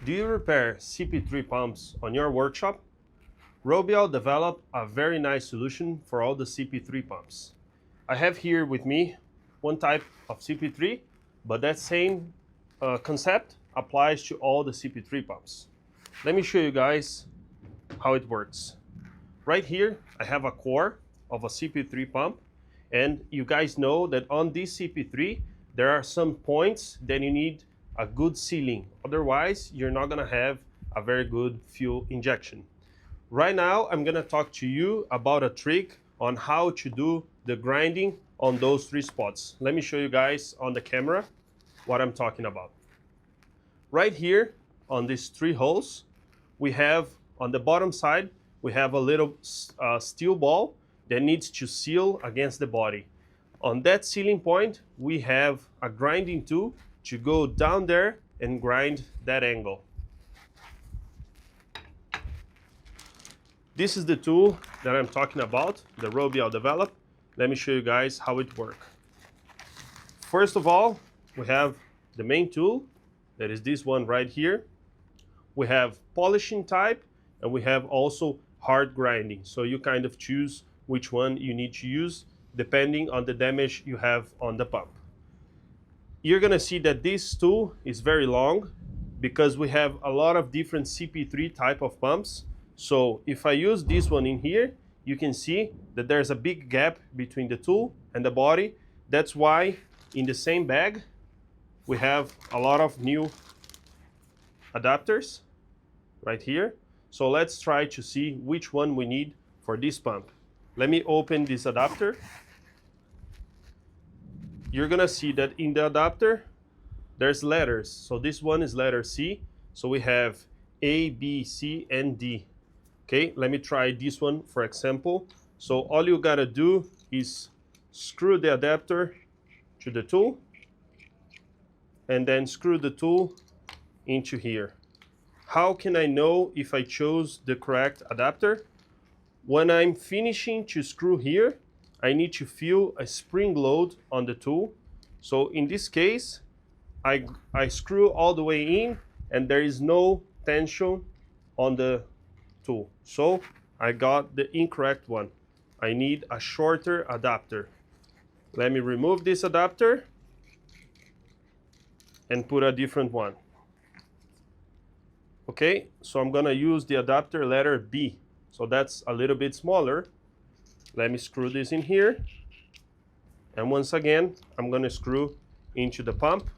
Do you repair CP3 pumps on your workshop? Robial developed a very nice solution for all the CP3 pumps. I have here with me one type of CP3, but that same concept applies to all the CP3 pumps. Let me show you guys how it works. Right here, I have a core of a CP3 pump, and you guys know that on this CP3, there are some points that you need a good sealing. Otherwise, you're not gonna have a very good fuel injection. Right now, I'm gonna talk to you about a trick on how to do the grinding on those three spots. Let me show you guys on the camera what I'm talking about. Right here on these three holes, we have on the bottom side, we have a little steel ball that needs to seal against the body. On that sealing point, we have a grinding tool to go down there and grind that angle. This is the tool that I'm talking about, the Robial developed. Let me show you guys how it works. First of all, we have the main tool, that is this one right here. We have polishing type, and we have also hard grinding. So you kind of choose which one you need to use depending on the damage you have on the pump. You're gonna see that this tool is very long because we have a lot of different CP3 type of pumps. So if I use this one in here, you can see that there's a big gap between the tool and the body. That's why in the same bag, we have a lot of new adapters right here. So let's try to see which one we need for this pump. Let me open this adapter. You're gonna see that in the adapter, there's letters. So this one is letter C. So we have A, B, C, and D. Okay, let me try this one for example. So all you gotta do is screw the adapter to the tool and then screw the tool into here. How can I know if I chose the correct adapter? When I'm finishing to screw here, I need to feel a spring load on the tool. So in this case, I screw all the way in and there is no tension on the tool. So I got the incorrect one. I need a shorter adapter. Let me remove this adapter and put a different one. Okay, so I'm gonna use the adapter letter B. So that's a little bit smaller. Let me screw this in here. And once again, I'm gonna screw into the pump.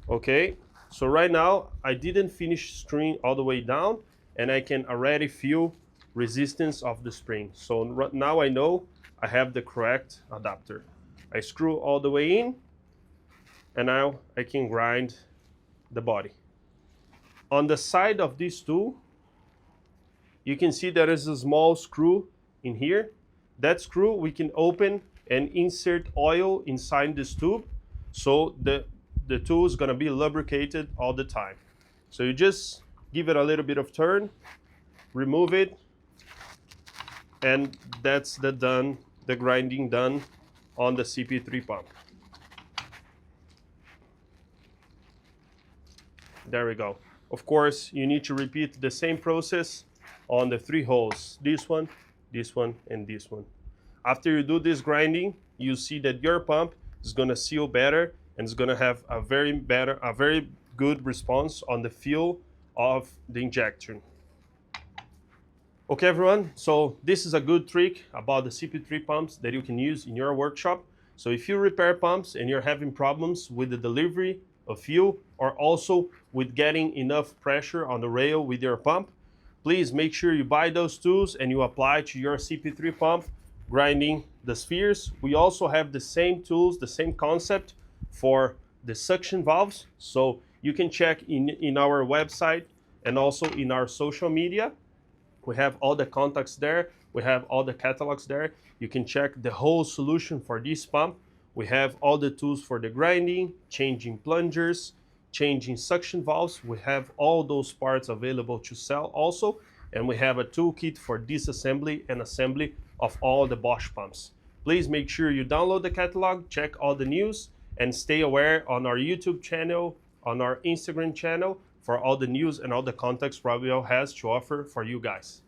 Okay, so right now, I didn't finish screwing all the way down and I can already feel resistance of the spring. So now I know I have the correct adapter. I screw all the way in and now I can grind the body. On the side of this tool, you can see there is a small screw in here. That screw we can open and insert oil inside this tube. So the tool is gonna be lubricated all the time. So you just give it a little bit of turn, remove it, and that's the grinding done on the CP3 pump. There we go. Of course, you need to repeat the same process on the three holes. This one, and this one. After you do this grinding, you see that your pump is gonna seal better and it's gonna have a very good response on the feel of the injection. Okay everyone, so this is a good trick about the CP3 pumps that you can use in your workshop. So if you repair pumps and you're having problems with the delivery of fuel or also with getting enough pressure on the rail with your pump, please make sure you buy those tools and you apply to your CP3 pump, grinding the spheres. We also have the same tools, the same concept for the suction valves. So you can check in our website and also in our social media. We have all the contacts there. We have all the catalogs there. You can check the whole solution for this pump. We have all the tools for the grinding, changing plungers, changing suction valves. We have all those parts available to sell also. And we have a toolkit for disassembly and assembly of all the Bosch pumps. Please make sure you download the catalog, check all the news, and stay aware on our YouTube channel on our Instagram channel for all the news and all the context Robiel has to offer for you guys.